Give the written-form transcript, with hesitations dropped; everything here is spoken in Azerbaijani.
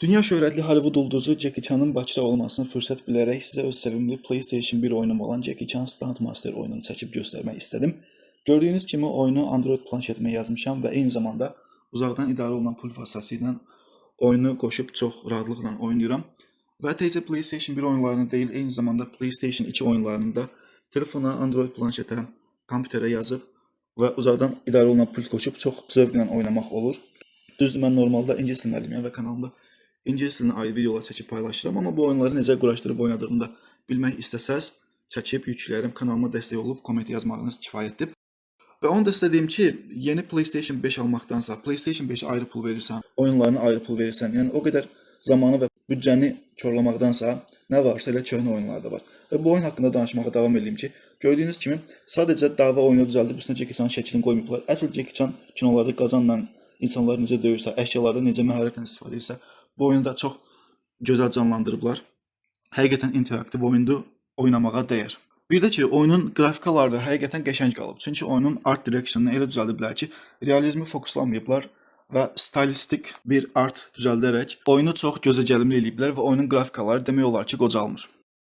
Dünya şöhrətli Hollywood ulduzu Jackie Chan'ın Bakıda olmasını fürsət bilərək sizə öz sevimli PlayStation 1 oyunum olan Jackie Chan Stuntmaster oyununu çəkib göstərmək istədim. Gördüyünüz kimi oyunu Android planşetimə yazmışam və eyni zamanda uzaqdan idarə olunan pul vasitəsilə oyunu qoşub çox rahatlıqla oynayıram. Və təkcə PlayStation 1 oyunlarını deyil, eyni zamanda PlayStation 2 oyunlarını da telefona, Android planşetə, kompüterə yazıb və uzaqdan idarə olunan pul qoşub çox zövqlə oynamaq olur. Düzdür, mən normalda ingilis dilini müəllimiyəm və kanalımda ingilis dilinə aid videolar çəkib paylaşıram, amma bu oyunları necə quraşdırıb oynadığını da bilmək istəsəz, çəkib yükləyərəm. Kanalıma dəstək olub komment yazmağınız kifayətdir. Və onu da sizə deyim ki, yeni PlayStation 5 almaqdansa, PlayStation 5 ayrı pul verirsən, oyunlarına ayrı pul verirsən, yəni o qədər zamanı və büdcəni korlamaqdansa, nə varsa elə köhnə oyunlar da var. Və bu oyun haqqında danışmağa davam edeyim ki, gördüyünüz kimi sadəcə dava oyunu düzəldib, üstünə Jackie Chan şəklini qoymayıblar. Əsl Jackie Chan kinolarda qazanla insanlar necə döyürsə, əşyalarda necə məharətlə istifadə edirsə, bu oyunu da çox gözəl canlandırıblar. Həqiqətən interaktiv oyundur, oynamağa dəyər. Bir də ki, oyunun qrafikaları da həqiqətən qəşəng qalıb. Çünki oyunun art direction'ını elə düzəldiblər ki, realizmi fokuslanmayıblar və stilistik bir art düzəldərək oyunu çox gözə gəlimli eləyiblər və oyunun qrafikaları demək olar ki, qocalmır.